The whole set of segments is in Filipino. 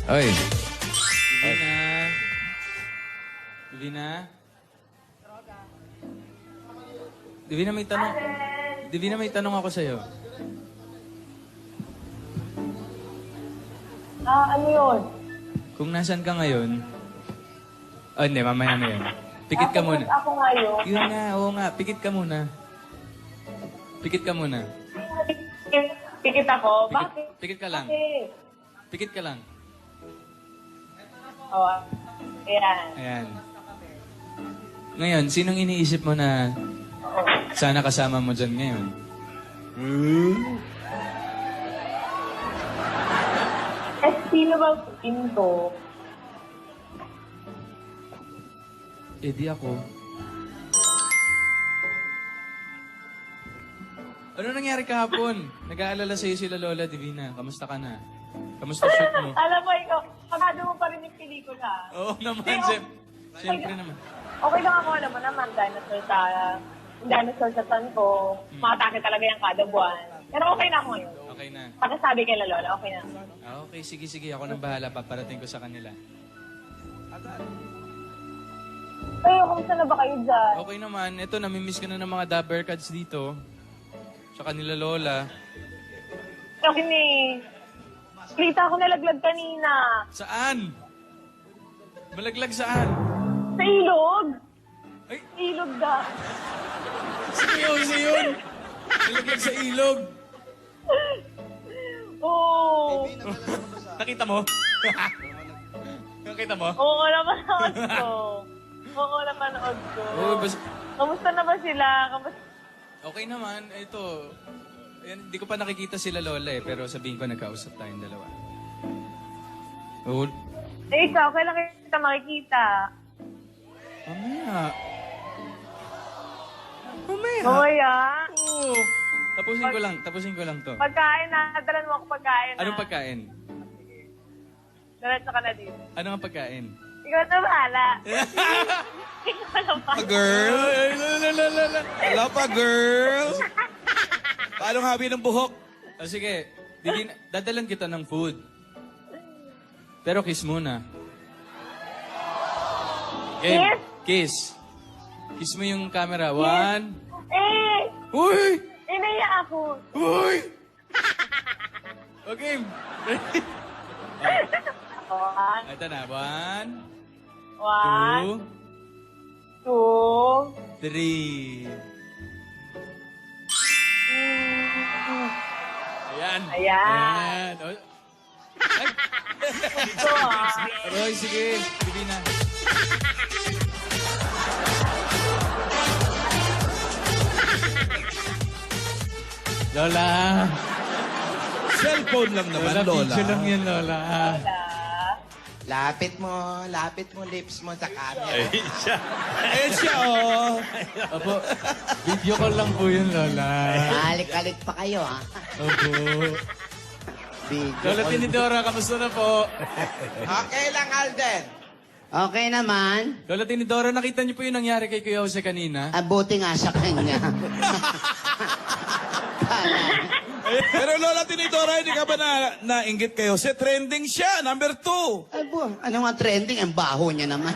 Oy. Divina. Divina? Divina, may tanong. Divina, may tanong ako sa'yo. Ano yun? Kung nasan ka ngayon... Oh, hindi, mamaya na yun. Pikit ka muna. Ako ngayon. Yun nga, oo nga. Pikit ka muna. Pikit ka muna. Pikit ako? Bakit? Pikit ka lang. Bakit? Pikit ka lang. Oh, ayan. Ayan. Ngayon, sinong iniisip mo na sana kasama mo dyan ngayon? Eh, sino ba pinto? Eh, di ako. Ano nangyari kahapon? Nag-aalala sa'yo sila Lola Divina. Kamusta ka na? Kamusta shoot mo? Alam mo, ikaw, pagkado mo pa rin yung pelikula. Oo naman, siyempre naman. Okay lang ako, alam mo naman, dinosaur sa tan ko. Makatake talaga yung kada buwan. Pero okay na ako ngayon. Okay na. Pagkasabi kay La Lola, okay na. Ah, okay, sige. Ako nang bahala. Paparating ko sa kanila. Ay, kumusta na ba kayo dyan? Okay naman. Ito, namimiss ka na ng mga dabber cats dito. Sa kanila Lola. Kasi ni... Kita ako nalaglag kanina. Saan? Malaglag saan? Sa ilog. Ay, Ilog da. seryoso yun! Malaglag sa ilog. Oo. Nakita mo? Nakita mo? Oo, napanood ko. Oo, napanood ko. Oo, Kamusta na ba sila? okay naman. Ito, hindi ko pa nakikita sila Lola eh, pero sabihin ko nagkausap tayong dalawa. Oh, Eh, ikaw, kailan kita makikita? mamaya. Mamaya? Mamaya. Oo. Tapusin ko lang to. Pagkain na. Dalan mo ako pagkain na. Anong pagkain? Diretso ka na dito. Ano ang pagkain? Ikaw na bahala. Ikaw na bahala. Girl. La. Wala pa, girl. Paano habi ng buhok? Oh, sige, dadalan kita ng food. Pero kiss muna. Game. Kiss. Kiss mo yung camera. One. Eh! Uy! Inaya ako. Uy! Okay. One. Ito na. One, One. two, Two. three. Ayan. Ayan. Oh. Ay. Ito ah. Roy, sige. Sige na. Lola. Cellphone lang naman, Lola. Picture lang yan, Lola. Lapit mo lips mo sa camera. Ayun siya, oh. Opo, video call lang po yun, Lola. Alik-alik pa kayo, ha? Opo. Video Lola call. Tinidora, kamusta na po? Okay lang, Alden. Okay naman. Lola Tinidora, nakita niyo po yung nangyari kay Kuya Jose kanina? Abuti nga sa kanya. Pero Lola Tinidora, hindi ka ba nainggit kayo? Si trending siya, number 2. Ano nga trending? Ang baho niya naman.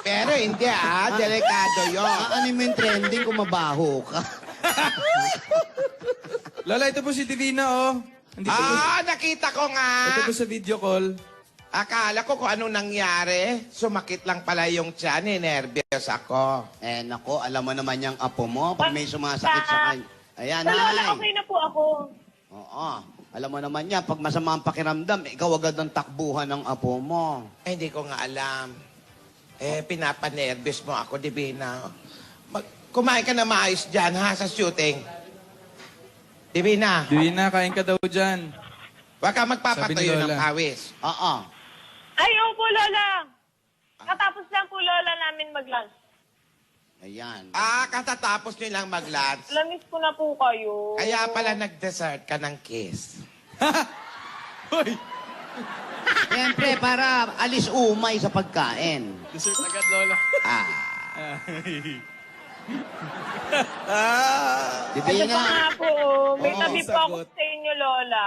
Pero hindi delikado yun. Ano mo yung trending kung mabaho ka? Lola, ito po si Divina, oh. Andito po, Nakita ko nga. ito po sa video call. Akala ko kung anong nangyari. Sumakit lang pala yung tiyan, nervyos ako. Nako, alam mo naman yung apo mo, pag may sumasakit sa kanya. Ayan, Lola, okay na po ako. Oo. Alam mo naman yan, pag masama ang pakiramdam, ikaw agad ang takbuhan ng apo mo. Hindi ko nga alam. Pinapanervyos mo ako, Divina. Kumain ka na maayos dyan, ha, sa shooting. Divina, Divina, kain ka daw dyan. wag ka Sabi magpapatayo ni ng Lola. pawis. Oo. Ay, opo, Lola. Katapos lang po, Lola, namin mag-lunch. Ayan. Katatapos nyo lang mag-lunch. Lamis ko na po kayo. Kaya pala nag-dessert ka ng kiss. Hoy! Siyempre, para alis umay sa pagkain. Dessert agad, Lola. Di ba Ano yun pa nga nga? po, may Oo, tabi po ako sagot. sa inyo, Lola.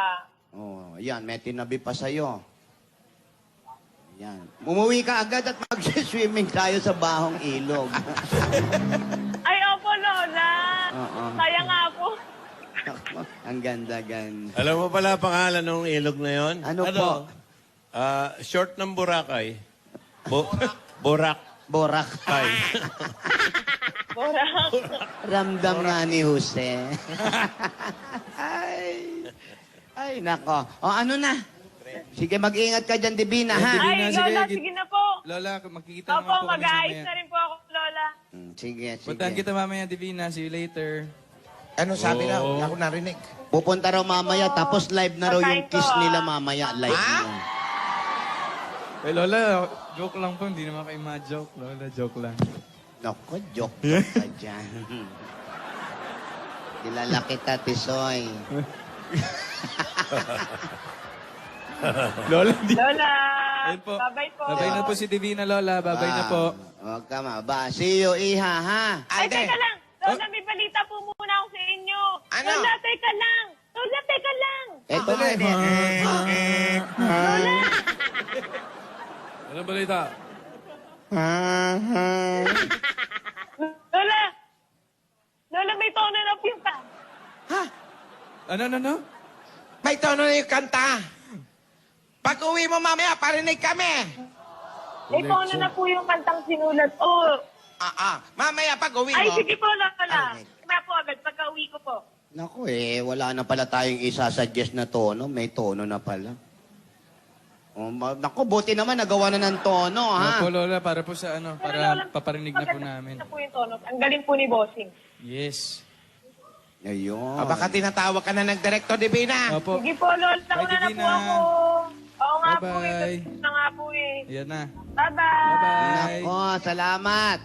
Oh, Oh, yan, may tinabi pa sa'yo. Yan. Umuwi ka agad at mag-swimming tayo sa bahong ilog. Ay, opo, Lola. Oo. Kaya nga po. Ang ganda-ganda. Alam mo pala pangalan ng ilog na yon? Ano po? Short ng Boracay. Borak. Boracay. Borang. Ramdam nga ni Jose. Ay, nako. O, ano na? Sige, mag-ingat ka dyan, Divina, ha? Divina, Ay, sige, Lola, git- sige na po. Lola, magkikita Opo, naman po kami mag-aayos mamaya. na rin po ako, Lola. Sige, Puntahan sige. kita mamaya, Divina. See you later. Ano sabi na? Ako narinig. Pupunta raw mamaya, tapos live na raw yung kiss nila mamaya. Live Ha? na. Eh, Lola, joke lang po. Hindi naman kayo ma-joke. Lola, joke lang. Nako, joke ka dyan. Kilala kita, Tisoy. Lola, hindi. Lola, Ayun po. bye-bye po. Babay na po si Divina, Lola. Babay na po. Huwag ka maba. See you, Iha, ha? Ay, teka lang. Lola, may balita po muna ako sa inyo. Ano? Lola, teka lang. Lola, teka lang. Eto na. Lola, Ano balita? Lola. Lola, may tono na po yung pa. Ano? May tono na yung kanta. Pag uwi mo mamaya, parinig kami. May tono na po yung kantang sinulat. Oh. Mamaya pag uwi Ay, mo. sige po, Lola. Ay. Kaya po agad, pagka-uwi ko po. Naku wala na pala tayong isasuggest na tono. May tono na pala. Naku, buti naman nagawa na ng tono, ha? Opo, Lola, para po sa ano, Pero, para Lola, paparinig na po maganda namin. na po yung tono. Ang galing po ni Bossing. Yes. Ayun. Baka tinatawag ka na ng Director Divina. Opo. Sige po, Lola. Bye, Una na po Divina. ako. Oo nga po eh. Bye-bye. Tapos na nga po eh. Ayan na. Bye-bye. Bye-bye. Nako, salamat.